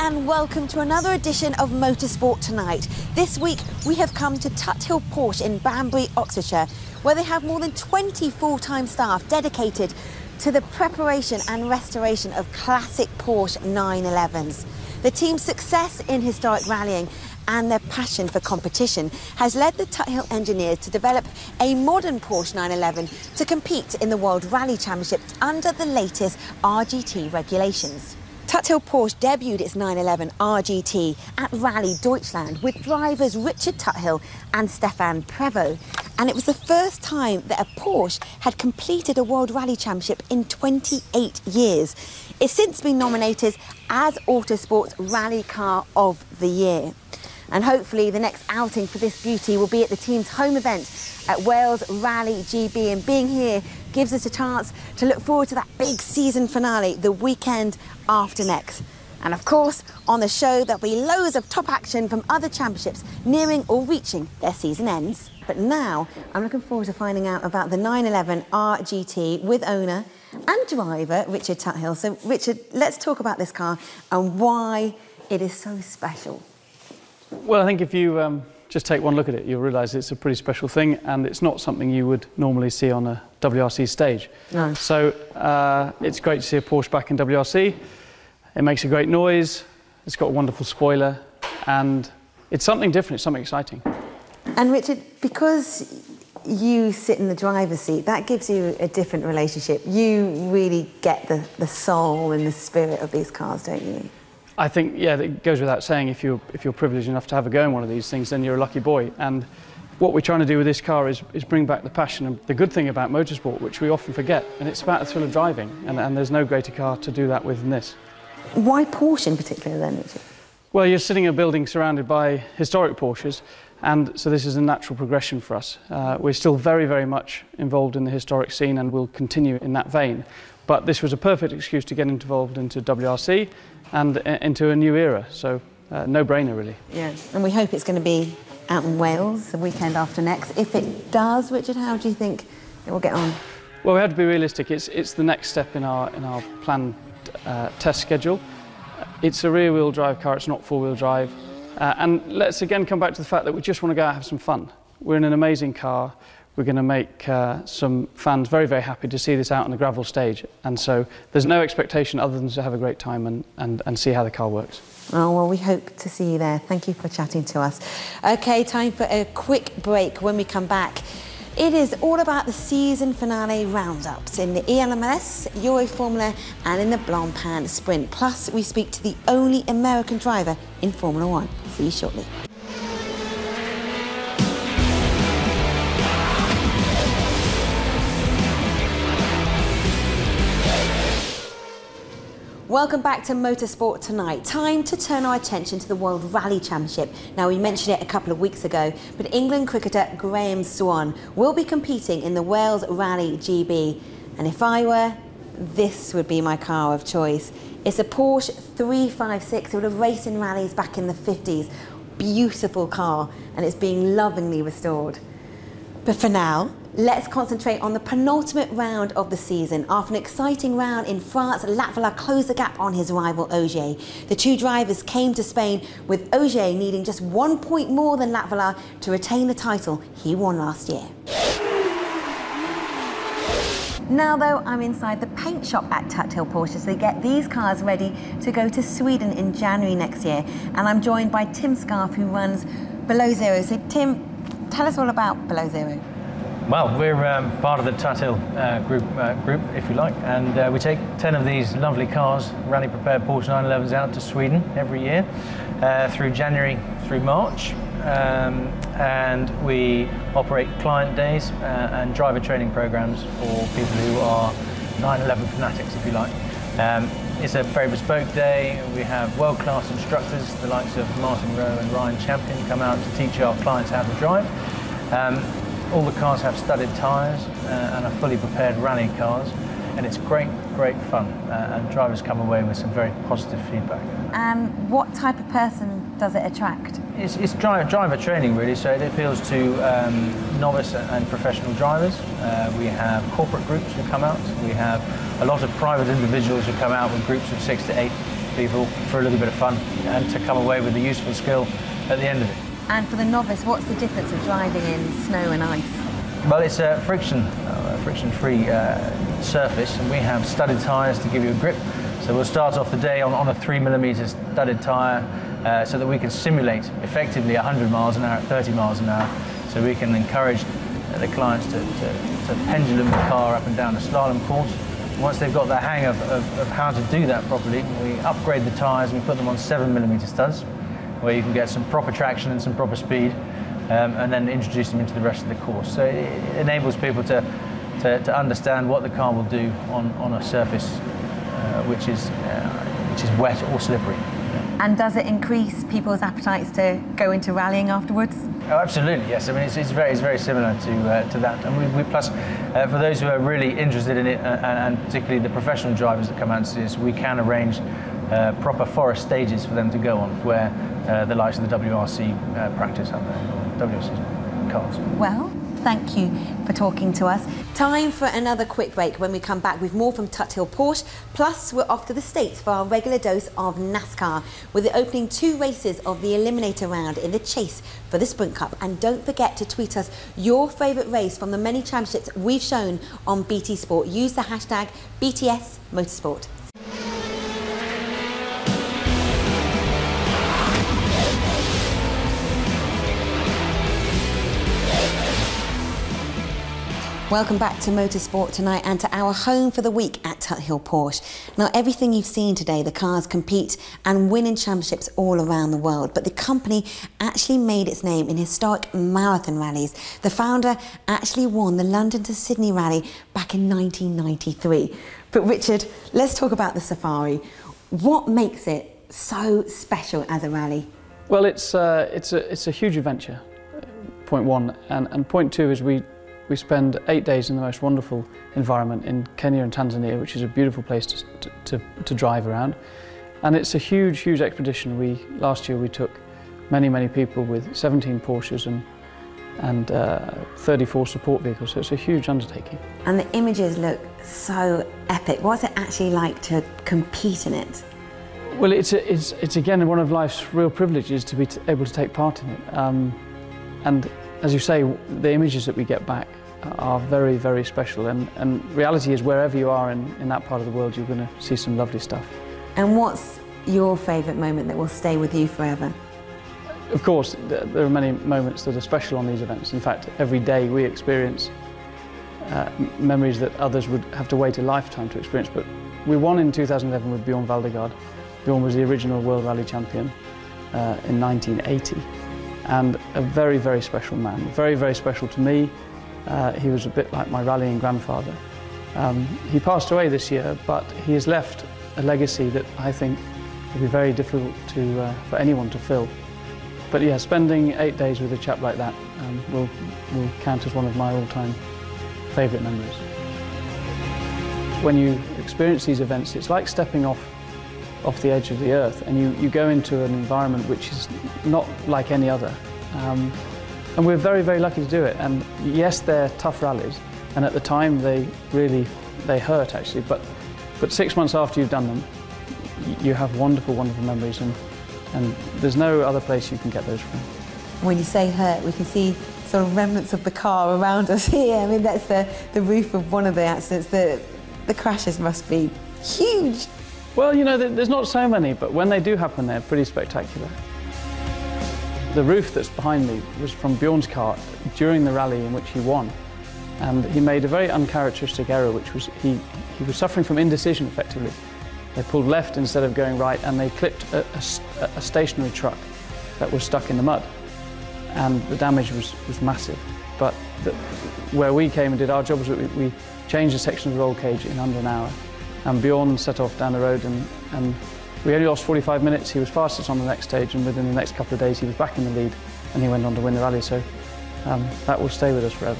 and welcome to another edition of Motorsport Tonight. This week we have come to Tuthill Porsche in Banbury, Oxfordshire, where they have more than 20 full-time staff dedicated to the preparation and restoration of classic Porsche 911s. The team's success in historic rallying and their passion for competition has led the Tuthill engineers to develop a modern Porsche 911 to compete in the World Rally Championship under the latest RGT regulations. Tuthill Porsche debuted its 911 RGT at Rally Deutschland with drivers Richard Tuthill and Stefan Prevost, and it was the first time that a Porsche had completed a World Rally Championship in 28 years. It's since been nominated as Autosport's Rally Car of the Year. And hopefully the next outing for this beauty will be at the team's home event at Wales Rally GB, and being here gives us a chance to look forward to that big season finale the weekend after next. And of course, on the show there'll be loads of top action from other championships nearing or reaching their season ends. But now I'm looking forward to finding out about the 911 RGT with owner and driver Richard Tuthill. So Richard, let's talk about this car and why it is so special. Well, I think if you just take one look at it, you'll realise it's a pretty special thing, and it's not something you would normally see on a WRC stage. No. So it's great to see a Porsche back in WRC. It makes a great noise, it's got a wonderful spoiler, and it's something different, it's something exciting. And Richard, because you sit in the driver's seat, that gives you a different relationship. You really get the soul and the spirit of these cars, don't you? I think, yeah, it goes without saying, if you're privileged enough to have a go in one of these things, then you're a lucky boy. And what we're trying to do with this car is bring back the passion and the good thing about motorsport, which we often forget, and it's about the thrill of driving, and there's no greater car to do that with than this. Why Porsche in particular then, Richard? Well, you're sitting in a building surrounded by historic Porsches, and so this is a natural progression for us. We're still very, very much involved in the historic scene and will continue in that vein. But this was a perfect excuse to get involved into WRC and into a new era, so no-brainer really. Yeah, and we hope it's going to be out in Wales the weekend after next. If it does, Richard, how do you think it will get on? Well, we have to be realistic. It's the next step in our planned test schedule. It's a rear-wheel drive car, it's not four-wheel drive. And let's again come back to the fact that we just want to go out and have some fun. We're in an amazing car. We're going to make some fans very, very happy to see this out on the gravel stage. And so there's no expectation other than to have a great time and see how the car works. Oh, well, we hope to see you there. Thank you for chatting to us. OK, time for a quick break. When we come back, it is all about the season finale roundups in the ELMS, Euro Formula and in the Blancpain Sprint. Plus, we speak to the only American driver in Formula 1. See you shortly. Welcome back to Motorsport Tonight. Time to turn our attention to the World Rally Championship. Now, we mentioned it a couple of weeks ago, but England cricketer Graham Swan will be competing in the Wales Rally GB. And if I were, this would be my car of choice. It's a Porsche 356. It would have raced in rallies back in the 50s. Beautiful car, and it's being lovingly restored. But for now, let's concentrate on the penultimate round of the season. After an exciting round in France, Latvala closed the gap on his rival Ogier. The two drivers came to Spain with Ogier needing just 1 point more than Latvala to retain the title he won last year. Now though, I'm inside the paint shop at Tuthill Porsche as they get these cars ready to go to Sweden in January next year. And I'm joined by Tim Scarf, who runs Below Zero. So Tim, tell us all about Below Zero. Well, we're part of the Tuthill group, if you like, and we take 10 of these lovely cars, rally-prepared Porsche 911s, out to Sweden every year through January through March, and we operate client days and driver training programs for people who are 911 fanatics, if you like. It's a very bespoke day. We have world-class instructors, the likes of Martin Rowe and Ryan Champion, come out to teach our clients how to drive. All the cars have studded tyres and are fully prepared rally cars, and it's great fun, and drivers come away with some very positive feedback. And what type of person does it attract? It's driver training really, so it appeals to novice and professional drivers. We have corporate groups who come out, we have a lot of private individuals who come out with groups of 6 to 8 people for a little bit of fun and to come away with a useful skill at the end of it. And for the novice, what's the difference of driving in snow and ice? Well, it's a friction-free surface, and we have studded tyres to give you a grip. So we'll start off the day on a 3mm studded tyre so that we can simulate effectively 100 miles an hour at 30 miles an hour. So we can encourage the clients to pendulum the car up and down a slalom course. Once they've got the hang of how to do that properly, we upgrade the tyres and we put them on 7mm studs, where you can get some proper traction and some proper speed, and then introduce them into the rest of the course. So it enables people to understand what the car will do on a surface which is wet or slippery. And does it increase people's appetites to go into rallying afterwards? Oh, absolutely, yes. I mean, it's very similar to that. And we plus, for those who are really interested in it, and particularly the professional drivers that come out and see us, we can arrange proper forest stages for them to go on, where the likes of the WRC practice have their WRC cars. Well, thank you for talking to us. Time for another quick break. When we come back with more from Tuthill Porsche, plus we're off to the States for our regular dose of NASCAR with the opening 2 races of the Eliminator round in the chase for the Sprint Cup. And don't forget to tweet us your favourite race from the many championships we've shown on BT Sport. Use the hashtag BTS Motorsport. Welcome back to Motorsport tonight and to our home for the week at Tuthill Porsche. Now, everything you've seen today, the cars compete and win in championships all around the world, but the company actually made its name in historic marathon rallies. The founder actually won the London to Sydney rally back in 1993. But Richard, let's talk about the Safari. What makes it so special as a rally? Well, it's a huge adventure, point one, and point two is we spend 8 days in the most wonderful environment in Kenya and Tanzania, which is a beautiful place to drive around. And it's a huge expedition. Last year we took many people with 17 Porsches and 34 support vehicles, so it's a huge undertaking. And the images look so epic. What's it actually like to compete in it? Well, it's again one of life's real privileges to be able to take part in it. And as you say, the images that we get back are very special, and reality is wherever you are in that part of the world, you're going to see some lovely stuff. And what's your favourite moment that will stay with you forever? Of course, there are many moments that are special on these events. In fact, every day we experience memories that others would have to wait a lifetime to experience. But we won in 2011 with Bjorn Valdegaard. Bjorn was the original World Rally Champion in 1980. And a very special man, very special to me. He was a bit like my rallying grandfather. He passed away this year, but he has left a legacy that I think will be very difficult for anyone to fill. But yeah, spending 8 days with a chap like that will count as one of my all-time favourite memories. When you experience these events, it's like stepping off the edge of the earth, and you go into an environment which is not like any other. And we're very lucky to do it. And yes, they're tough rallies, and at the time they hurt actually, but 6 months after you've done them, you have wonderful memories, and there's no other place you can get those from. When you say hurt, we can see sort of remnants of the car around us here. I mean, that's the roof of one of the accidents. The crashes must be huge. Well, you know, there's not so many, but when they do happen, they're pretty spectacular. The roof that's behind me was from Bjorn's car during the rally in which he won. And he made a very uncharacteristic error, which was he was suffering from indecision, effectively. They pulled left instead of going right, and they clipped a stationary truck that was stuck in the mud. And the damage was massive. But where we came and did our job was that we changed a section of the roll cage in under an hour. And Bjorn set off down the road, and we only lost 45 minutes. He was fastest on the next stage, and within the next couple of days he was back in the lead, and he went on to win the rally. So that will stay with us forever.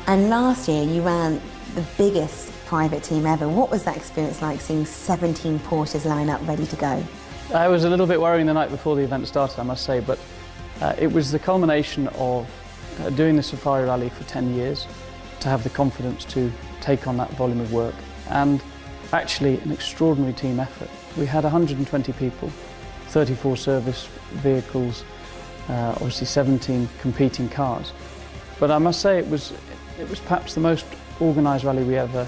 And last year you ran the biggest private team ever. What was that experience like, seeing 17 Porsches line up ready to go? I was a little bit worrying the night before the event started, I must say, but it was the culmination of doing the Safari Rally for 10 years, to have the confidence to take on that volume of work. And actually an extraordinary team effort. We had 120 people, 34 service vehicles, obviously 17 competing cars. But I must say it was perhaps the most organised rally we ever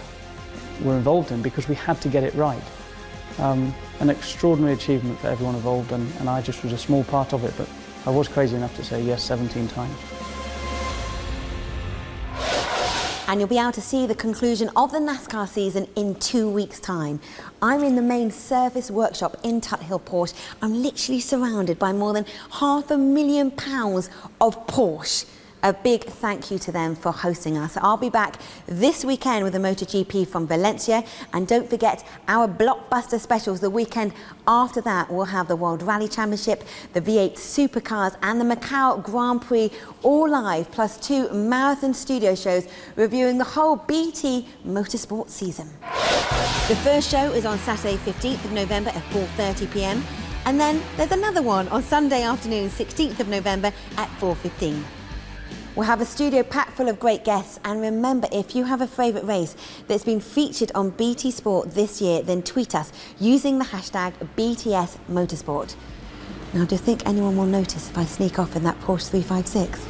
were involved in, because we had to get it right. An extraordinary achievement for everyone involved, and I just was a small part of it, but I was crazy enough to say yes 17 times. And you'll be able to see the conclusion of the NASCAR season in 2 weeks' time. I'm in the main service workshop in Tuthill Porsche. I'm literally surrounded by more than £500,000 of Porsche. A big thank you to them for hosting us. I'll be back this weekend with the MotoGP from Valencia, and don't forget our blockbuster specials. The weekend after that we'll have the World Rally Championship, the V8 Supercars and the Macau Grand Prix all live, plus 2 marathon studio shows reviewing the whole BT Motorsport season. The first show is on Saturday 15th of November at 4:30 p.m. and then there's another one on Sunday afternoon 16th of November at 4:15. We'll have a studio packed full of great guests, and remember, if you have a favourite race that's been featured on BT Sport this year, then tweet us using the hashtag BTS Motorsport. Now, do you think anyone will notice if I sneak off in that Porsche 356?